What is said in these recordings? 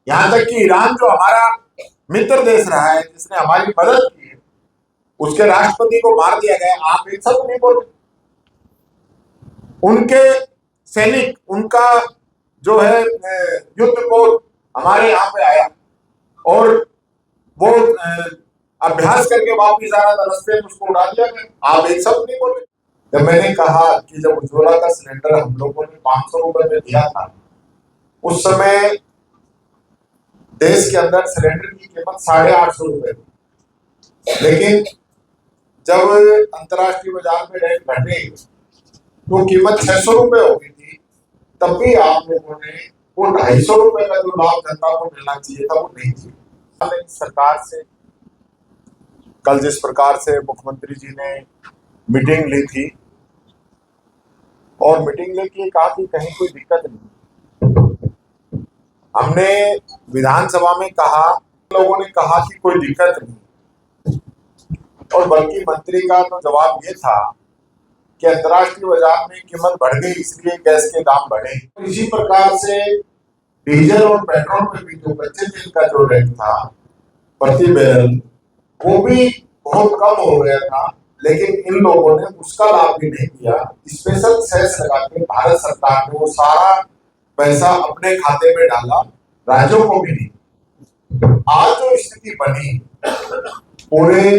यहाँ तक कि ईरान जो हमारा मित्र देश रहा है, जिसने हमारी मदद की है, उसके राष्ट्रपति को मार दिया गया। आप एक शब्द नहीं बोल। उनके सैनिक, उनका जो है युद्ध पोत हमारे यहाँ पे आया और वो अभ्यास करके वापिस आ रहा था, रास्ते में उसको उड़ा दिया गया। आप एक शब्द नहीं बोले। जब मैंने कहा कि जब उज्ज्वला का सिलेंडर हम लोगों ने 500 रुपए में दिया था, उस समय देश के अंदर सिलेंडर की कीमत 850 रुपए थी। लेकिन जब अंतर्राष्ट्रीय बाजार में रेट घटे तो कीमत 600 रुपए हो गई थी, तब भी आप लोगों ने वो 250 रुपए का जो लाभ जनता को मिलना चाहिए था वो नहीं दिया। सरकार से कल जिस प्रकार से मुख्यमंत्री जी ने मीटिंग ली थी और मीटिंग लेके कहा कि कहीं कोई दिक्कत नहीं, हमने विधानसभा में कहा, लोगों ने कहा कि कोई दिक्कत नहीं, और बल्कि मंत्री का तो जवाब ये था कि अंतर्राष्ट्रीय बाजार में कीमत बढ़ गई इसलिए गैस के दाम बढ़े। इसी प्रकार से डीजल और पेट्रोल पे भी जो कच्चे तेल का जो रेट था प्रति बैरल, वो भी बहुत कम हो गया था, लेकिन इन लोगों ने उसका लाभ भी नहीं दिया। स्पेशल सेस लगा के भारत सरकार ने वो सारा पैसा अपने खाते में डाला, राज्यों को भी नहीं। आज जो स्थिति बनी, पूरे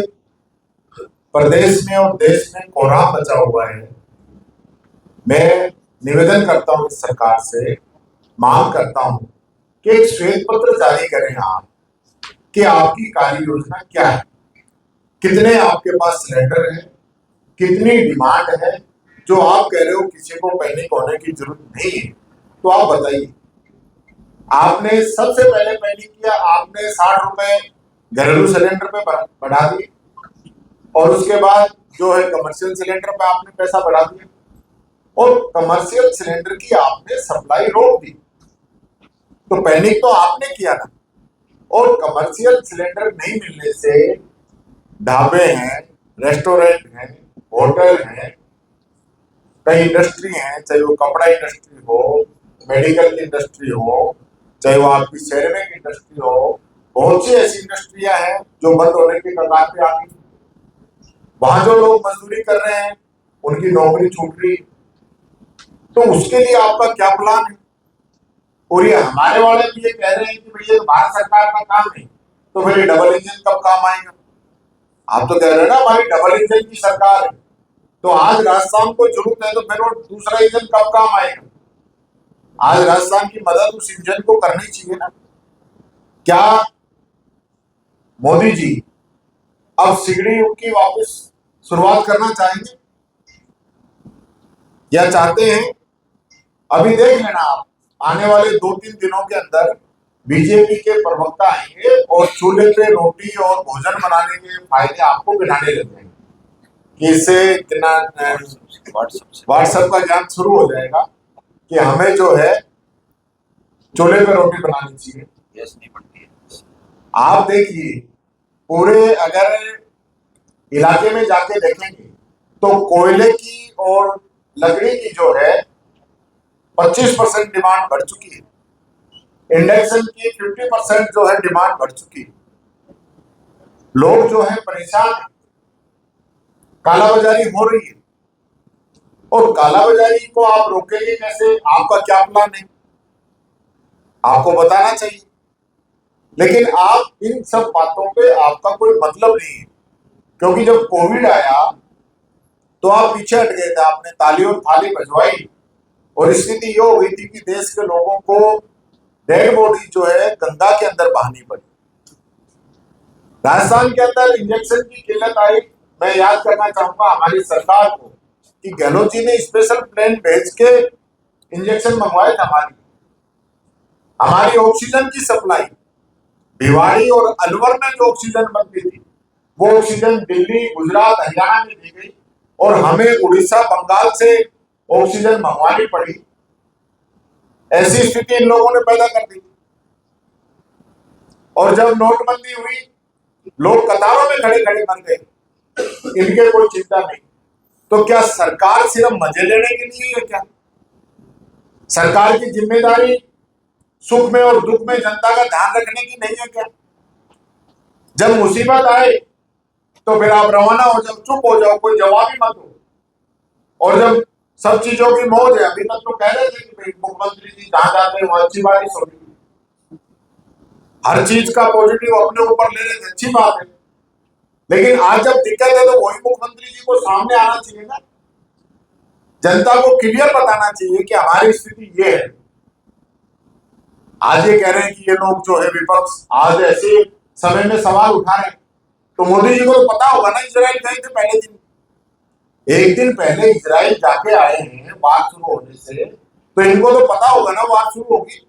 प्रदेश में और देश में कोहराम मचा हुआ है। मैं निवेदन करता हूं इस सरकार से, मांग करता हूं कि एक श्वेत पत्र जारी करें आप कि आपकी कार्य योजना क्या है, कितने आपके पास सिलेंडर है, कितनी डिमांड है। जो आप कह रहे हो किसी को पैनिक होने की जरूरत नहीं है, तो आप बताइए। आपने सबसे पहले पैनिक किया, आपने 60 रुपए घरेलू सिलेंडर पे बढ़ा दिए और उसके बाद जो है कमर्शियल सिलेंडर पे आपने पैसा बढ़ा दिया और कमर्शियल सिलेंडर की आपने सप्लाई रोक दी। तो पैनिक तो आपने किया ना। और कमर्शियल सिलेंडर नहीं मिलने से ढाबे हैं, रेस्टोरेंट हैं, होटल हैं, कई इंडस्ट्री हैं, चाहे वो कपड़ा इंडस्ट्री हो, मेडिकल की इंडस्ट्री हो, चाहे वो आपकी सिरेमिक इंडस्ट्री हो, बहुत सी ऐसी इंडस्ट्रियां हैं जो बंद होने की कगार पे आ गई। वहां जो लोग मजदूरी कर रहे हैं उनकी नौकरी छूट रही। तो उसके लिए आपका क्या प्लान है? और ये हमारे वाले भी ये कह रहे हैं कि भैया भारत सरकार का काम नहीं, तो फिर डबल इंजन कब काम आएगा? आप तो कह रहे हैं ना हमारी डबल इंजन की सरकार है, तो आज राजस्थान को जरूरत है तो फिर वो दूसरा इंजन कब काम आएगा? आज राजस्थान की मदद उस इंजन को करनी चाहिए ना। क्या मोदी जी अब सिगड़ी युग की वापस शुरुआत करना चाहेंगे या चाहते हैं? अभी देख लेना आप, आने वाले 2-3 दिनों के अंदर बीजेपी के प्रवक्ता आएंगे और चूल्हे पे रोटी और भोजन बनाने के फायदे आपको गिनाने लग जाएंगे कि इससे कितना व्हाट्सएप का ज्ञान शुरू हो जाएगा कि हमें जो है चूल्हे पे रोटी बनानी चाहिए। गैस नहीं बनती है। आप देखिए, पूरे अगर इलाके में जाके देखेंगे तो कोयले की और लकड़ी की जो है 25% डिमांड बढ़ चुकी है, इंडक्शन की 50% जो है डिमांड बढ़ चुकी है। लोग जो है परेशान है, कालाबाजारी हो रही है। और कालाबाजारी को आप रोकेंगे कैसे? आपका क्या प्लान है? आपको बताना चाहिए। लेकिन आप इन सब बातों पे आपका कोई मतलब नहीं है, क्योंकि जब कोविड आया तो आप पीछे हट गए थे, आपने ताली और थाली बजवाई और स्थिति ये हो गई थी कि देश के लोगों को डेड बॉडी जो है गंगा के अंदर बहानी पड़ी। राजस्थान के अंदर इंजेक्शन की किल्लत आई। मैं याद करना चाहूंगा हमारी सरकार को कि गहलोत जी ने स्पेशल प्लेन भेज के इंजेक्शन मंगवाए थे। हमारी ऑक्सीजन की सप्लाई भिवाड़ी और अलवर में जो ऑक्सीजन बनती थी वो ऑक्सीजन दिल्ली, गुजरात, हरियाणा में दी गई और हमें उड़ीसा, बंगाल से ऑक्सीजन मंगवानी पड़ी। ऐसी स्थिति इन लोगों ने पैदा कर दी। और जब नोटबंदी हुई, लोग कतारों में खड़े खड़े मर गए, इनके कोई चिंता नहीं। तो क्या सरकार सिर्फ मजे लेने के लिए है क्या? सरकार की जिम्मेदारी सुख में और दुख में जनता का ध्यान रखने की नहीं है क्या? जब मुसीबत आए तो फिर आप रवाना हो जाओ, चुप हो जाओ, कोई जवाब ही मत दो। और जब सब चीजों की मौज है, अभी तक तो कह रहे थे कि भाई मुख्यमंत्री जी जहां जाते हैं वहां अच्छी बारिश होगी, हर चीज का पॉजिटिव अपने ऊपर ले रहे थे, अच्छी बात है। लेकिन आज जब दिक्कत है तो वही मुख्यमंत्री जी को सामने आना चाहिए ना, जनता को क्लियर बताना चाहिए कि हमारी स्थिति ये है। आज ये कह रहे हैं कि ये लोग जो है विपक्ष आज ऐसे समय में सवाल उठा रहे हैं, तो मोदी जी को तो पता होगा ना, इजराइल गए थे पहले दिन, एक दिन पहले इजराइल जाके आए हैं बात शुरू होने से, तो इनको तो पता होगा ना बात शुरू होगी।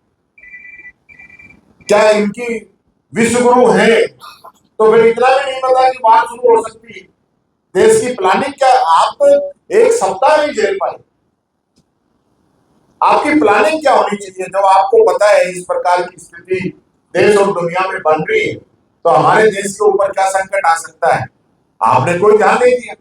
क्या इनकी विश्व गुरु है तो फिर इतना भी नहीं पता कि बात शुरू हो सकती है? देश की प्लानिंग क्या? आप तो एक सप्ताह नहीं झेल पाए, आपकी प्लानिंग क्या होनी चाहिए? जब आपको पता है इस प्रकार की स्थिति देश और दुनिया में बन रही है, तो हमारे देश के ऊपर क्या संकट आ सकता है, आपने कोई ध्यान नहीं दिया।